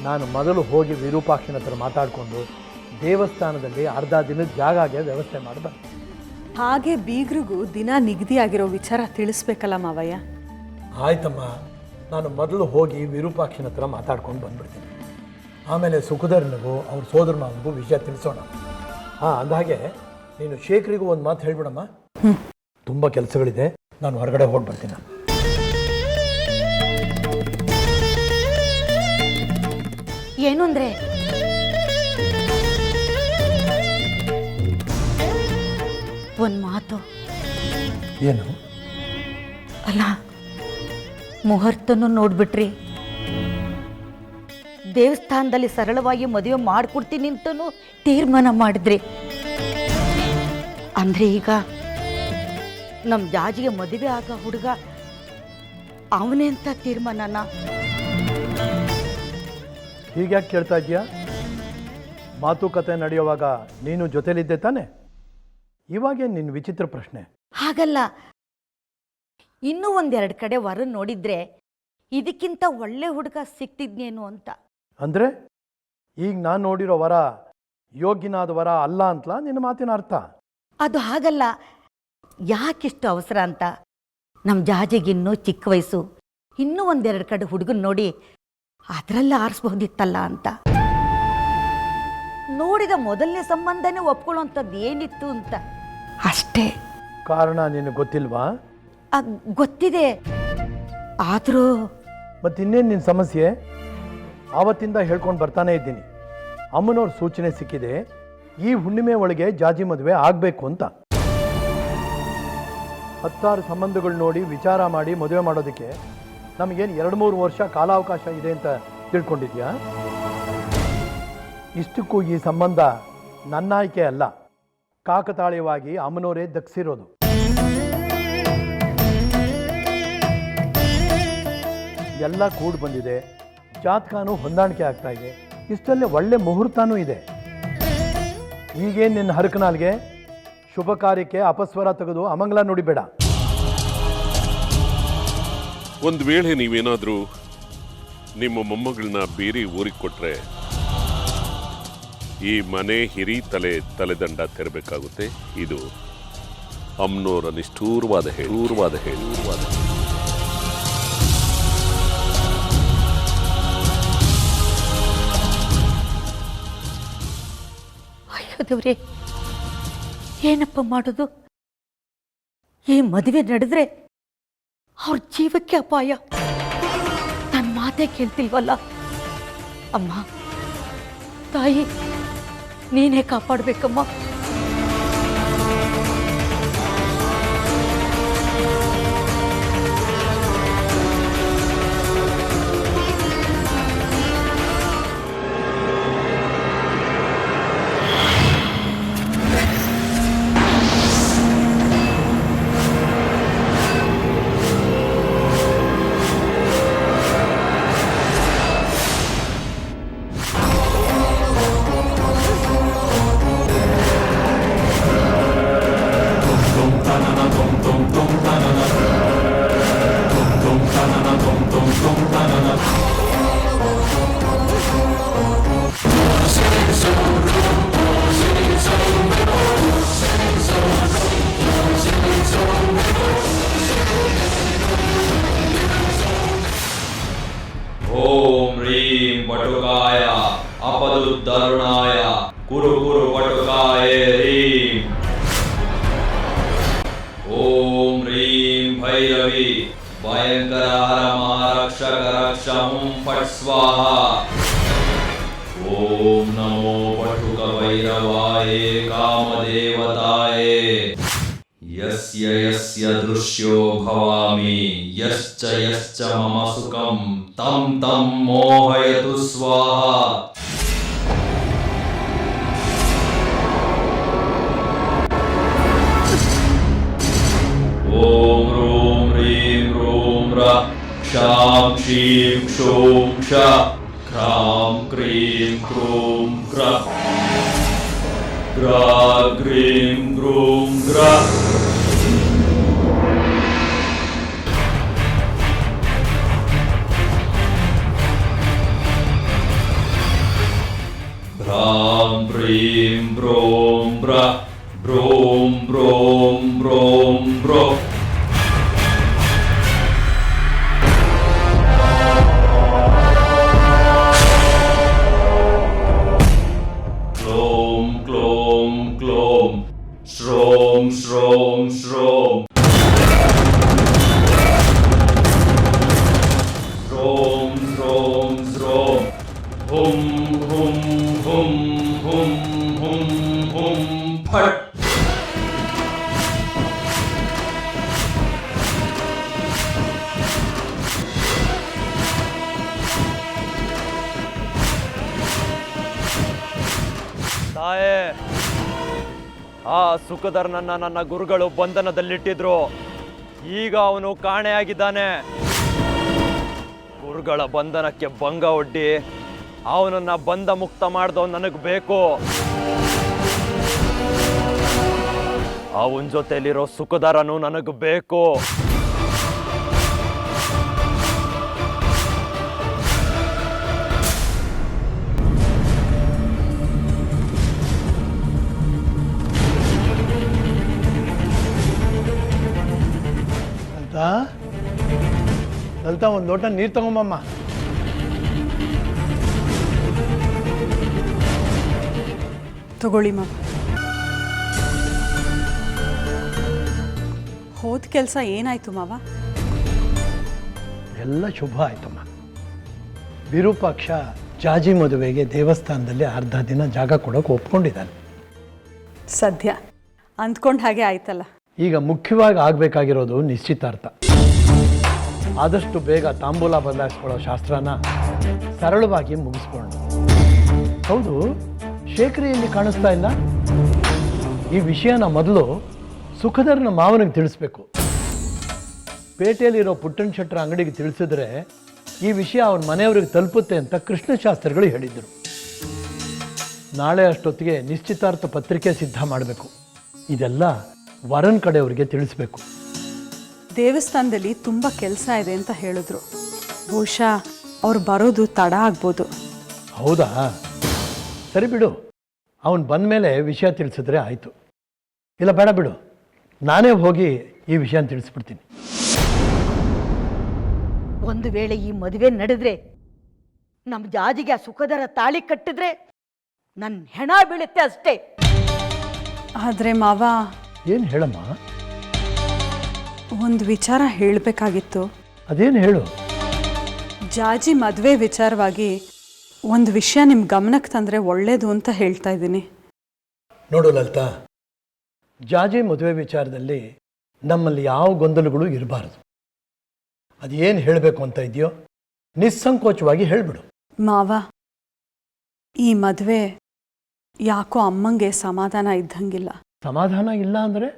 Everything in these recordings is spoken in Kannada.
ನಾನು ಮೊದಲು ಹೋಗಿ ವಿರೂಪಾಕ್ಷನ ಹತ್ರ ಮಾತಾಡಿಕೊಂಡು ದೇವಸ್ಥಾನದಲ್ಲಿ ಅರ್ಧ ದಿನದ ಜಾಗಾಗೆ ವ್ಯವಸ್ಥೆ ಮಾಡಬಾರ್ದು. ಹಾಗೆ ಬೀಗ್ರಿಗೂ ದಿನ ನಿಗದಿ ಆಗಿರೋ ವಿಚಾರ ತಿಳಿಸ್ಬೇಕಲ್ಲ ಮಾವಯ್ಯ. ಆಯ್ತಮ್ಮ, ನಾನು ಮೊದಲು ಹೋಗಿ ವಿರೂಪಾಕ್ಷನ ಹತ್ರ ಮಾತಾಡ್ಕೊಂಡು ಬಂದ್ಬಿಡ್ತೀನಿ. ಆಮೇಲೆ ಸುಖಧರ್ನಿಗೂ ಅವ್ರ ಸೋದರ ಮಾವನಿಗೂ ವಿಷಯ ತಿಳಿಸೋಣ. ಅಂದಹಾಗೆ ನೀನು ಶೇಖರಿಗೂ ಒಂದು ಮಾತು ಹೇಳ್ಬಿಡಮ್ಮ. ತುಂಬ ಕೆಲಸಗಳಿದೆ, ನಾನು ಹೊರಗಡೆ ಹೋಗಿ ಬರ್ತೀನಿ. ಏನು ಅಂದರೆ ಒಂದು ಮಾತು. ಏನು? ಅಲ್ಲ, ಮುಹೂರ್ತನೂ ನೋಡ್ಬಿಟ್ರಿ, ದೇವಸ್ಥಾನದಲ್ಲಿ ಸರಳವಾಗಿ ಮದುವೆ ಮಾಡಿಕೊಡ್ತೀನಿ ಅಂತನೂ ತೀರ್ಮಾನ ಮಾಡಿದ್ರಿ. ಅಂದರೆ ಈಗ ನಮ್ಮ ಜಾಜಿಗೆ ಮದುವೆ ಆಗ ಹುಡುಗ ಅವನೇ ಅಂತ ತೀರ್ಮಾನನ? ಹೀಗ್ಯಾಕೆ ಕೇಳ್ತಾ ಇದೆಯಾ? ಮಾತುಕತೆ ನಡೆಯುವಾಗ ನೀನು ಜೊತೆಲಿದ್ದೆ ತಾನೆ? ಇವಾಗೇನು ನಿನ್ನ ವಿಚಿತ್ರ ಪ್ರಶ್ನೆ? ಹಾಗಲ್ಲ, ಇನ್ನೂ ಒಂದೆರಡು ಕಡೆ ವರ ನೋಡಿದ್ರೆ ಇದಕ್ಕಿಂತ ಒಳ್ಳೆ ಹುಡುಗ ಸಿಕ್ತಿದ್ನೇನು ಅಂತ. ಅಂದರೆ ಈಗ ನಾನು ನೋಡಿರೋ ವರ ಯೋಗ್ಯನಾದ ವರ ಅಲ್ಲ ಅಂತಲಾ ನಿನ್ನ ಮಾತಿನ ಅರ್ಥ? ಅದು ಹಾಗಲ್ಲ, ಯಾಕಿಷ್ಟು ಅವಸರ ಅಂತ. ನಮ್ಮ ಜಾಜಿಗಿನ್ನೂ ಚಿಕ್ಕ ವಯಸ್ಸು, ಇನ್ನೂ ಒಂದೆರಡು ಕಡೆ ಹುಡುಗನ ನೋಡಿ ಅದರಲ್ಲ ಆರಿಸ್ಬಹುದಿತ್ತಲ್ಲ ಅಂತ. ನೋಡಿದ ಮೊದಲನೇ ಸಂಬಂಧನೇ ಒಪ್ಕೊಳ್ಳೋಂಥದ್ದು ಏನಿತ್ತು ಅಂತ ಅಷ್ಟೇ. ಕಾರಣ ನಿನಗೆ ಗೊತ್ತಿಲ್ವಾ? ಗೊತ್ತಿದೆ, ಆದರೂ ಮತ್ತಿನ್ನೇನು ನಿನ್ನ ಸಮಸ್ಯೆ? ಆವತ್ತಿಂದ ಹೇಳ್ಕೊಂಡು ಬರ್ತಾನೆ ಇದ್ದೀನಿ, ಅಮ್ಮನವ್ರ ಸೂಚನೆ ಸಿಕ್ಕಿದೆ, ಈ ಹುಣ್ಣಿಮೆ ಒಳಗೆ ಜಾಜಿ ಮದುವೆ ಆಗಬೇಕು ಅಂತ. 10 ಸಂಬಂಧಗಳು ನೋಡಿ ವಿಚಾರ ಮಾಡಿ ಮದುವೆ ಮಾಡೋದಕ್ಕೆ ನಮಗೇನು 2-3 ವರ್ಷ ಕಾಲಾವಕಾಶ ಇದೆ ಅಂತ ತಿಳ್ಕೊಂಡಿದ್ಯಾ? ಇಷ್ಟಕ್ಕೂ ಈ ಸಂಬಂಧ ನನ್ನ ಆಯ್ಕೆ ಅಲ್ಲ, ಕಾಕತಾಳೀಯವಾಗಿ ಅಮ್ಮನವರೇ ದಕ್ಸಿರೋದು. ಎಲ್ಲ ಕೂಡಿ ಬಂದಿದೆ, ಜಾತಕನೂ ಹೊಂದಾಣಿಕೆ ಆಗ್ತಾ ಇದೆ, ಇಷ್ಟಲ್ಲೇ ಒಳ್ಳೆ ಮುಹೂರ್ತನೂ ಇದೆ. ಈಗೇನು ನಿನ್ನ ಹರಕನಾಲ್ಗೆ ಶುಭ ಕಾರ್ಯಕ್ಕೆ ಅಪಸ್ವರ ತೆಗೆದು ಅಮಂಗಲ ನುಡಿಬೇಡ. ಒಂದು ವೇಳೆ ನೀವೇನಾದರೂ ನಿಮ್ಮ ಮೊಮ್ಮಗಳನ್ನ ಬೇರೆ ಊರಿಗೆ ಕೊಟ್ರೆ ಈ ಮನೆ ಹಿರಿ ತಲೆದಂಡ ತೆರಬೇಕಾಗುತ್ತೆ. ಇದು ಅಮ್ನೋರ ನಿಷ್ಠೂರವಾದ ಹೇಳಿ. ಅಯ್ಯೋ ದೇವ್ರೇ, ಏನಪ್ಪ ಮಾಡೋದು? ಈ ಮದುವೆ ನಡೆದ್ರೆ ಅವ್ರ ಜೀವಕ್ಕೆ ಅಪಾಯ. ನನ್ನ ಮಾತೇ ಕೇಳ್ತಿಲ್ವಲ್ಲ. ಅಮ್ಮ ತಾಯಿ, ನೀನೇ ಕಾಪಾಡಬೇಕಮ್ಮ. ಓಂ ರೀಂ ವಟುಕಾಯ ಅಪದುದ್ದರುಣಾಯ ಕುರು ಕುರು ವಟುಕಾಯ ರೀಂ. ಓಂ ರೀಂ ಭೈರವಿ ಭಯಂಕರ ಹರ ಮಹಾರಕ್ಷಕ ರಕ್ಷಂ ಫಟ್ ಸ್ವಾಹ. ಓಂ ನಮೋ ವಟುಕ ಭೈರವಾಯ ಕಾಮದೇವತಾಯ. ಯಸ್ಯ ಯಸ್ಯ ದೃಶ್ಯೋ ಭವಾಮಿ ಯಶ್ಚ ಯಶ್ಚ ಮಮ ಸುಖಂ ತಂ ತಂ ಮೋಹಯತು ಸ್ವಾಹಾ. ಓಂ ರೂಂ ರೀಂ ರೂಂ ರ ಕ್ಷಾಂ ಕ್ಷೀಂ ಕ್ಷೋಂ ಕ್ಷ ಕ್ರಾಂ ಕ್ರೀಂ ಕ್ರೂಂ ಕ್ರ ಗ್ರಾ ಗ್ರೀಂ ಗ್ರೂಂ ಗ್ರ. ಹ್ರೀಂ ಬ್ರೋಂ ಬ್ರ ಬ್ರೋಂ ಬ್ರೋಂ ಬ್ರೋಂ ಬ್ರೋ ಕ್ಲೋಂ ಕ್ಲೋಂ ಕ್ಲೋಂ ಶ್ರೋಂ ಶ್ರೋಂ ಶ್ರೋಂ ಶ್ರೋಂ ಶ್ರೋಂ ಶ್ರೋಂ ಹುಂ ಹುಂ ಹುಂ ಹುಂ ಹುಂ ಹುಂ ಫಟ್ ತಾಯೇ, ಆ ಸುಖಧರ್ನನ್ನ ನನ್ನ ಗುರುಗಳು ಬಂಧನದಲ್ಲಿಟ್ಟಿದ್ರು. ಈಗ ಅವನು ಕಾಣೆಯಾಗಿದ್ದಾನೆ. ಗುರುಗಳ ಬಂಧನಕ್ಕೆ ಭಂಗ ಒಡ್ಡಿ ಅವನನ್ನ ಬಂಧ ಮುಕ್ತ ಮಾಡ್ದವ್ ನನಗೆ ಬೇಕು. ಅವನ ಜೊತೆಲಿರೋ ಸುಖಧರನು ನನಗೆ ಬೇಕು. ಲಲಿತಾ, ಒಂದು ಲೋಟ ನೀರು ತಗೊಂಬಮ್ಮ. ತಗೊಳ್ಳಿ ಮಾವ. ಹೋದ ಕೆಲಸ ಏನಾಯ್ತು ಮಾವ? ಎಲ್ಲ ಶುಭ ಆಯ್ತಮ್ಮ. ವಿರೂಪಾಕ್ಷ ಜಾಜಿ ಮದುವೆಗೆ ದೇವಸ್ಥಾನದಲ್ಲಿ ಅರ್ಧ ದಿನ ಜಾಗ ಕೊಡೋಕೆ ಒಪ್ಕೊಂಡಿದ್ದಾನೆ. ಸದ್ಯ ಅಂದ್ಕೊಂಡು ಹಾಗೆ ಆಯ್ತಲ್ಲ. ಈಗ ಮುಖ್ಯವಾಗಿ ಆಗಬೇಕಾಗಿರೋದು ನಿಶ್ಚಿತಾರ್ಥ. ಆದಷ್ಟು ಬೇಗ ತಾಂಬೂಲ ಬದಲಾಯಿಸ್ಕೊಳ್ಳೋ ಶಾಸ್ತ್ರನ ಸರಳವಾಗಿ ಮುಗಿಸ್ಕೊಂಡು. ಹೌದು, ಶೇಖರಿಯಲ್ಲಿ ಕಾಣಿಸ್ತಾ ಇಲ್ಲ. ಈ ವಿಷಯನ ಮೊದಲು ಸುಖಧರ್ನ ಮಾವನಿಗೆ ತಿಳಿಸ್ಬೇಕು. ಪೇಟೆಯಲ್ಲಿರೋ ಪುಟ್ಟಣ ಶೆಟ್ಟರ ಅಂಗಡಿಗೆ ತಿಳಿಸಿದ್ರೆ ಈ ವಿಷಯ ಅವನ ಮನೆಯವ್ರಿಗೆ ತಲುಪುತ್ತೆ ಅಂತ ಕೃಷ್ಣಶಾಸ್ತ್ರಿಗಳು ಹೇಳಿದರು. ನಾಳೆ ಅಷ್ಟೊತ್ತಿಗೆ ನಿಶ್ಚಿತಾರ್ಥ ಪತ್ರಿಕೆ ಸಿದ್ಧ ಮಾಡಬೇಕು. ಇದೆಲ್ಲ ವರನ್ ಕಡೆಯವರಿಗೆ ತಿಳಿಸ್ಬೇಕು. ದೇವಸ್ಥಾನದಲ್ಲಿ ತುಂಬ ಕೆಲಸ ಇದೆ ಅಂತ ಹೇಳಿದ್ರು. ಬಹುಶಃ ಅವ್ರು ಬರೋದು ತಡ ಆಗ್ಬೋದು. ಹೌದಾ? ಸರಿ ಬಿಡು, ಅವನು ಬಂದ ಮೇಲೆ ವಿಷಯ ತಿಳಿಸಿದ್ರೆ ಆಯಿತು. ಇಲ್ಲ ಬೇಡ ಬಿಡು, ನಾನೇ ಹೋಗಿ ಈ ವಿಷಯನ ತಿಳಿಸ್ಬಿಡ್ತೀನಿ. ಒಂದು ವೇಳೆ ಈ ಮದುವೆ ನಡೆದ್ರೆ, ನಮ್ಮ ಜಾಜಿಗೆ ಆ ಸುಖದರ ತಾಳಿ ಕಟ್ಟಿದ್ರೆ ನನ್ನ ಹೆಣ ಬೀಳುತ್ತೆ ಅಷ್ಟೇ. ಆದರೆ ಮಾವ, ಏನು ಹೇಳಮ್ಮ? ಒಂದು ವಿಚಾರ ಹೇಳಬೇಕಾಗಿತ್ತು. ಅದೇನು ಹೇಳು. ಜಾಜಿ ಮದುವೆ ವಿಚಾರವಾಗಿ ಒಂದು ವಿಷಯ ನಿಮ್ಮ ಗಮನಕ್ಕೆ ತಂದರೆ ಒಳ್ಳೇದು ಅಂತ ಹೇಳ್ತಾ ಇದ್ದೀನಿ. ನೋಡು ಲಲಿತಾ, ಜಾಜಿ ಮದುವೆ ವಿಚಾರದಲ್ಲಿ ನಮ್ಮಲ್ಲಿ ಯಾವ ಗೊಂದಲಗಳು ಇರಬಾರದು. ಅದೇನು ಹೇಳಬೇಕು ಅಂತ ಇದೆಯೋ ನಿಸ್ಸಂಕೋಚವಾಗಿ ಹೇಳಿಬಿಡು. ಮಾವ, ಈ ಮದುವೆ ಯಾಕೋ ಅಮ್ಮಂಗೆ ಸಮಾಧಾನ ಇದ್ದಂಗಿಲ್ಲ. ಸಮಾಧಾನ ಇಲ್ಲ ಅಂದರೆ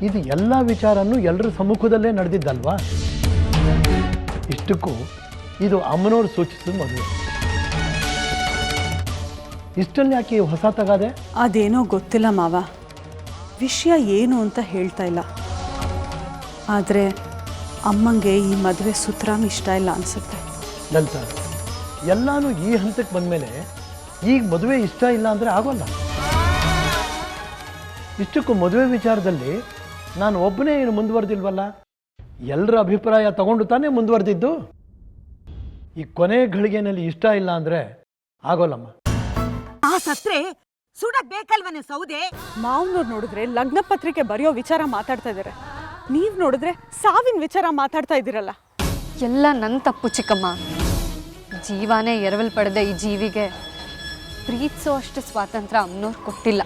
ಇದು ಎಲ್ಲ ವಿಚಾರನೂ ಎಲ್ಲರ ಸಮ್ಮುಖದಲ್ಲೇ ನಡೆದಿದ್ದಲ್ವಾ? ಇಷ್ಟಕ್ಕೂ ಇದು ಅಮ್ಮನವ್ರು ಸೂಚಿಸಿದ ಮದುವೆ. ಇಷ್ಟಲ್ಲಿ ಯಾಕೆ ಹೊಸ ತಗಾದೆ? ಅದೇನೋ ಗೊತ್ತಿಲ್ಲ ಮಾವ, ವಿಷಯ ಏನು ಅಂತ ಹೇಳ್ತಾ ಇಲ್ಲ. ಆದರೆ ಅಮ್ಮಂಗೆ ಈ ಮದುವೆ ಸುತರಾಮ್ ಇಷ್ಟ ಇಲ್ಲ ಅನಿಸುತ್ತೆ. ಲಲಿತಾ, ಎಲ್ಲಾನು ಈ ಹಂತಕ್ಕೆ ಬಂದಮೇಲೆ ಈಗ ಮದುವೆ ಇಷ್ಟ ಇಲ್ಲ ಅಂದರೆ ಆಗೋಲ್ಲ. ಇಷ್ಟಕ್ಕೂ ಮದುವೆ ವಿಚಾರದಲ್ಲಿ ನಾನು ಒಬ್ಬನೇ ಏನು ಮುಂದುವರೆದಿಲ್ವಲ್ಲ. ಎಲ್ಲರ ಅಭಿಪ್ರಾಯ ತಗೊಂಡು ತಾನೇ ಮುಂದುವರೆದಿದ್ದು. ಈ ಕೊನೆ ಘಳಿಗೆನಲ್ಲಿ ಇಷ್ಟ ಇಲ್ಲ ಅಂದರೆ ಆಗೋಲ್ಲಮ್ಮ. ಆ ಸತ್ರೆ ಸುಡಕ್ ಬೇಕಲ್ವನೇ ಸೌದೆ? ಮಾವನವ್ರು ನೋಡಿದ್ರೆ ಲಗ್ನ ಪತ್ರಿಕೆ ಬರೆಯೋ ವಿಚಾರ ಮಾತಾಡ್ತಾ ಇದ್ದಾರೆ. ನೀವು ನೋಡಿದ್ರೆ ಸಾವಿನ ವಿಚಾರ ಮಾತಾಡ್ತಾ ಇದ್ದೀರಲ್ಲ. ಎಲ್ಲ ನನ್ನ ತಪ್ಪು ಚಿಕ್ಕಮ್ಮ. ಜೀವಾನೇ ಎರವಲ್ ಪಡೆದ ಈ ಜೀವಿಗೆ ಪ್ರೀತಿಸೋ ಅಷ್ಟು ಸ್ವಾತಂತ್ರ್ಯ ಅಮ್ಮನವ್ರು ಕೊಟ್ಟಿಲ್ಲ.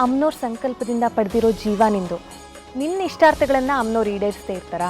ಅಮ್ಮನವ್ರ ಸಂಕಲ್ಪದಿಂದ ಪಡೆದಿರೋ ಜೀವ ನಿಂದು. ನಿನ್ನ ಇಷ್ಟಾರ್ಥಗಳನ್ನು ಅಮ್ಮನವ್ರು ಈಡೇರಿಸ್ತಾ ಇರ್ತಾರಾ?